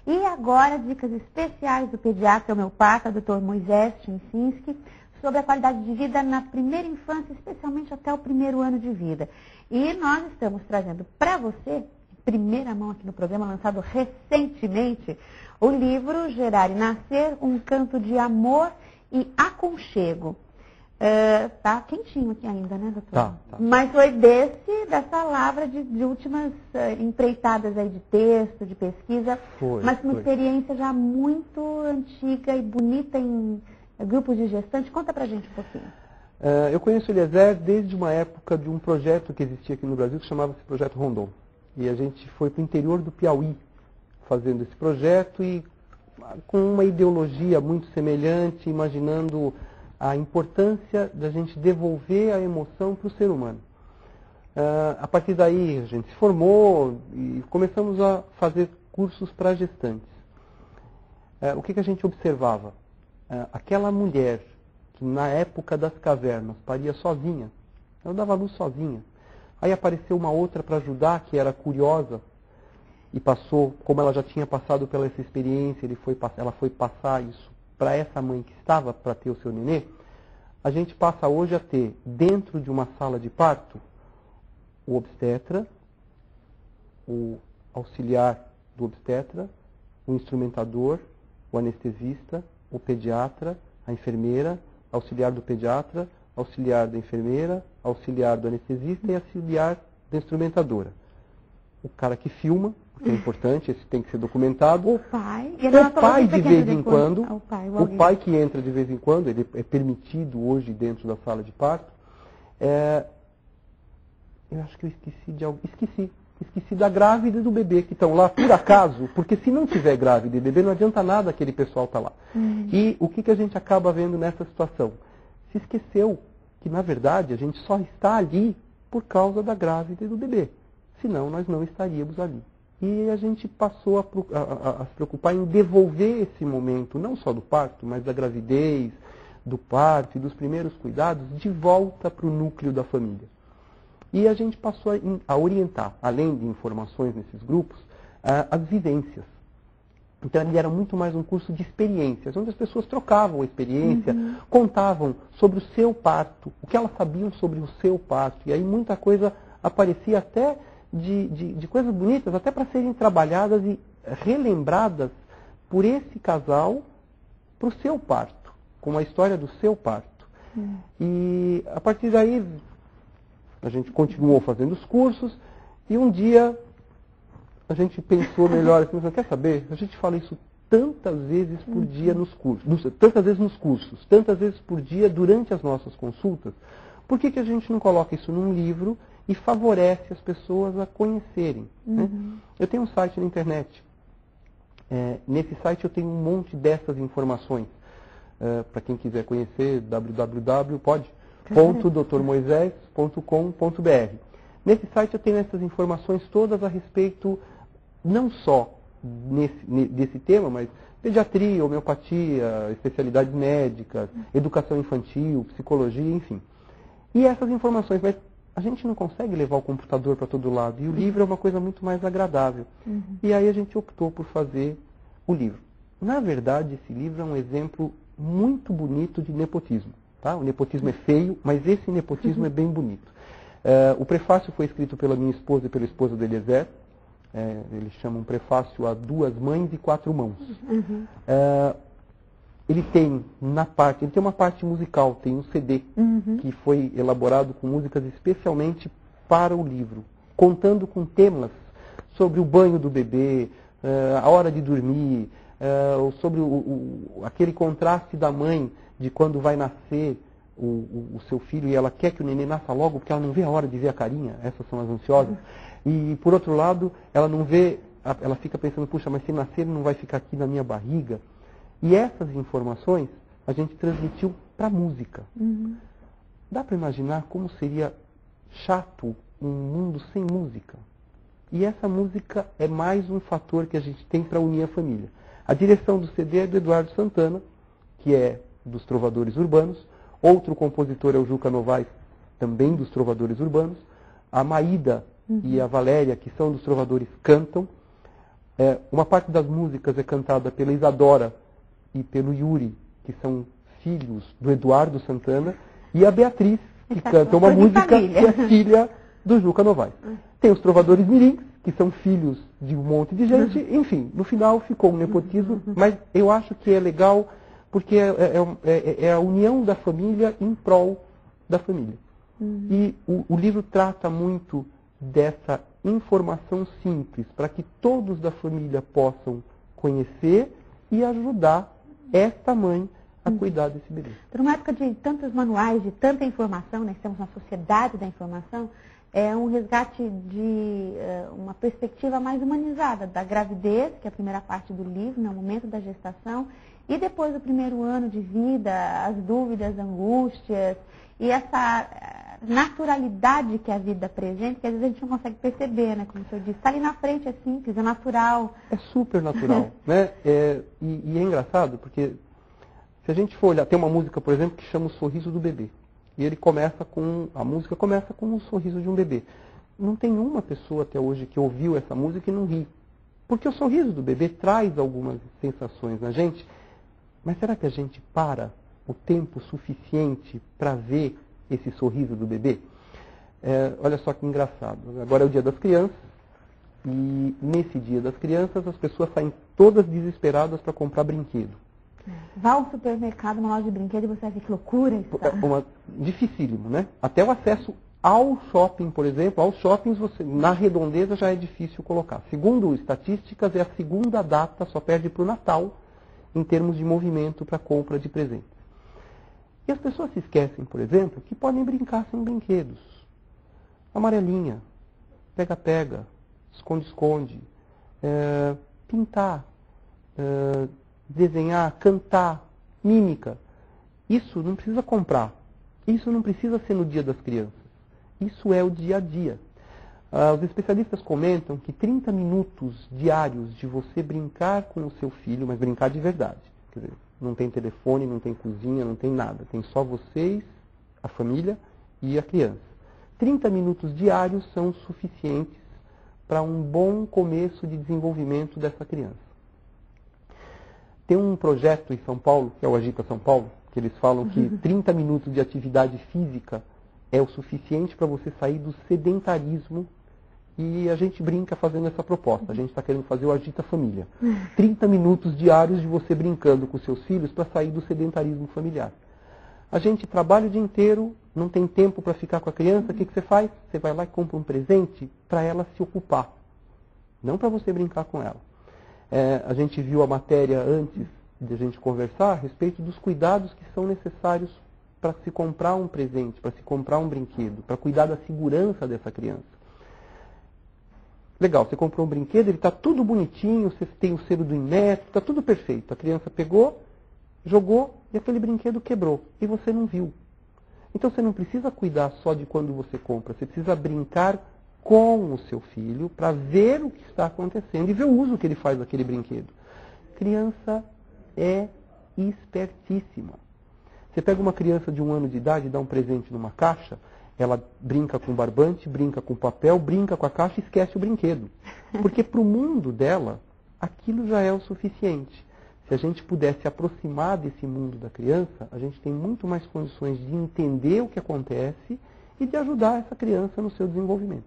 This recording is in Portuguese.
E agora, dicas especiais do pediatra homeopata, Dr. Moisés Chinsinski, sobre a qualidade de vida na primeira infância, especialmente até o primeiro ano de vida. E nós estamos trazendo para você, em primeira mão aqui no programa, lançado recentemente, o livro Gerar e Nascer, um canto de amor e aconchego. Tá quentinho aqui ainda, né, doutor? Tá. Mas foi dessa lavra de últimas empreitadas aí de texto, de pesquisa, mas uma experiência já muito antiga e bonita em grupos de gestantes. Conta pra gente um pouquinho. Eu conheço o Eliezer desde uma época de um projeto que existia aqui no Brasil, que chamava-se Projeto Rondon. E a gente foi para o interior do Piauí fazendo esse projeto e com uma ideologia muito semelhante, imaginando a importância da gente devolver a emoção para o ser humano. A partir daí a gente se formou e começamos a fazer cursos para gestantes. O que a gente observava? Aquela mulher que na época das cavernas paria sozinha, ela dava luz sozinha. Aí apareceu uma outra para ajudar, que era curiosa, e passou, como ela já tinha passado pela essa experiência, ela foi passar isso para essa mãe que estava para ter o seu nenê. A gente passa hoje a ter, dentro de uma sala de parto, o obstetra, o auxiliar do obstetra, o instrumentador, o anestesista, o pediatra, a enfermeira, auxiliar do pediatra, auxiliar da enfermeira, auxiliar do anestesista e auxiliar da instrumentadora. O cara que filma, que é importante, esse tem que ser documentado. O pai De vez em quando, o pai que entra de vez em quando, ele é permitido hoje dentro da sala de parto. Eu acho que eu esqueci de algo. Esqueci da grávida e do bebê que estão lá, por acaso, porque se não tiver grávida e bebê, não adianta nada aquele pessoal estar lá. E o que a gente acaba vendo nessa situação? Se esqueceu que, na verdade, a gente só está ali por causa da grávida e do bebê. Senão, nós não estaríamos ali. E a gente passou a se preocupar em devolver esse momento, não só do parto, mas da gravidez, do parto e dos primeiros cuidados, de volta para o núcleo da família. E a gente passou a orientar, além de informações nesses grupos, as vivências. Então ele era muito mais um curso de experiências, onde as pessoas trocavam a experiência, contavam sobre o seu parto, o que elas sabiam sobre o seu parto. E aí muita coisa aparecia até de coisas bonitas, até para serem trabalhadas e relembradas por esse casal para o seu parto, com a história do seu parto. E a partir daí a gente continuou fazendo os cursos e um dia a gente pensou melhor, assim, quer saber? A gente fala isso tantas vezes por dia nos cursos, tantas vezes por dia durante as nossas consultas. Por que a gente não coloca isso num livro e favorece as pessoas a conhecerem? Né? Eu tenho um site na internet. Nesse site eu tenho um monte dessas informações. Para quem quiser conhecer, www.drmoisés.com.br. Nesse site eu tenho essas informações todas a respeito, não só desse tema, mas pediatria, homeopatia, especialidades médicas, educação infantil, psicologia, enfim. E essas informações, mas a gente não consegue levar o computador para todo lado. E o livro é uma coisa muito mais agradável. E aí a gente optou por fazer o livro. Na verdade, esse livro é um exemplo muito bonito de nepotismo. Tá? O nepotismo é feio, mas esse nepotismo é bem bonito. O prefácio foi escrito pela minha esposa e pela esposa do Eliezer. Eles chamam prefácio a 2 mães e 4 mãos. Ele tem uma parte musical, tem um CD que foi elaborado com músicas especialmente para o livro, contando com temas sobre o banho do bebê, a hora de dormir, sobre aquele contraste da mãe de quando vai nascer o seu filho e ela quer que o neném nasça logo porque ela não vê a hora de ver a carinha, essas são as ansiosas. E por outro lado, ela não vê, ela fica pensando, puxa, mas se nascer ele não vai ficar aqui na minha barriga. E essas informações a gente transmitiu para a música. Dá para imaginar como seria chato um mundo sem música? E essa música é mais um fator que a gente tem para unir a família. A direção do CD é do Eduardo Santana, que é dos Trovadores Urbanos. Outro compositor é o Juca Novaes, também dos Trovadores Urbanos. A Maída e a Valéria, que são dos Trovadores, cantam. Uma parte das músicas é cantada pela Isadora e pelo Yuri, que são filhos do Eduardo Santana, e a Beatriz, que canta uma música que é filha do Juca Novaes. Tem os trovadores mirins, que são filhos de um monte de gente, enfim, no final ficou um nepotismo, mas eu acho que é legal porque é a união da família em prol da família. E o livro trata muito dessa informação simples, para que todos da família possam conhecer e ajudar esta mãe a cuidar desse bebê. Por uma época de tantos manuais, de tanta informação, nós temos uma sociedade da informação, é um resgate de uma perspectiva mais humanizada da gravidez, que é a primeira parte do livro, no momento da gestação, e depois do primeiro ano de vida, as dúvidas, angústias, e essa naturalidade que a vida apresenta, que às vezes a gente não consegue perceber, né? Como o senhor disse, está ali na frente, é simples, é natural. É super natural, né? E é engraçado, porque se a gente for olhar, tem uma música, por exemplo, que chama O Sorriso do Bebê. E a música começa com o sorriso de um bebê. Não tem uma pessoa até hoje que ouviu essa música e não ri. Porque o sorriso do bebê traz algumas sensações na gente, mas será que a gente para o tempo suficiente para ver esse sorriso do bebê? Olha só que engraçado. Agora é o Dia das Crianças, e nesse Dia das Crianças as pessoas saem todas desesperadas para comprar brinquedo. Vá ao supermercado, uma loja de brinquedo, e você vai ver que loucura isso. Dificílimo, né? Até o acesso ao shopping, por exemplo, aos shoppings, na redondeza já é difícil colocar. Segundo estatísticas, é a segunda data, só perde para o Natal, em termos de movimento para compra de presentes. E as pessoas se esquecem, por exemplo, que podem brincar sem brinquedos. Amarelinha, pega-pega, esconde-esconde, pintar, desenhar, cantar, mímica. Isso não precisa comprar. Isso não precisa ser no Dia das Crianças. Isso é o dia a dia. Os especialistas comentam que 30 minutos diários de você brincar com o seu filho, mas brincar de verdade. Quer dizer, não tem telefone, não tem cozinha, não tem nada. Tem só vocês, a família e a criança. 30 minutos diários são suficientes para um bom começo de desenvolvimento dessa criança. Tem um projeto em São Paulo, que é o Agita São Paulo, que eles falam que 30 minutos de atividade física é o suficiente para você sair do sedentarismo, e a gente brinca fazendo essa proposta. A gente está querendo fazer o Agita Família. 30 minutos diários de você brincando com seus filhos para sair do sedentarismo familiar. A gente trabalha o dia inteiro, não tem tempo para ficar com a criança, o que você faz? Você vai lá e compra um presente para ela se ocupar, não para você brincar com ela. A gente viu a matéria antes de a gente conversar a respeito dos cuidados que são necessários para se comprar um presente, para se comprar um brinquedo, para cuidar da segurança dessa criança. Legal, você comprou um brinquedo, ele está tudo bonitinho, você tem o selo do Inmetro, está tudo perfeito. A criança pegou, jogou e aquele brinquedo quebrou e você não viu. Então você não precisa cuidar só de quando você compra, você precisa brincar com o seu filho para ver o que está acontecendo e ver o uso que ele faz daquele brinquedo. Criança é espertíssima. Você pega uma criança de 1 ano de idade e dá um presente numa caixa, ela brinca com barbante, brinca com papel, brinca com a caixa e esquece o brinquedo. Porque para o mundo dela, aquilo já é o suficiente. Se a gente pudesse aproximar desse mundo da criança, a gente tem muito mais condições de entender o que acontece e de ajudar essa criança no seu desenvolvimento.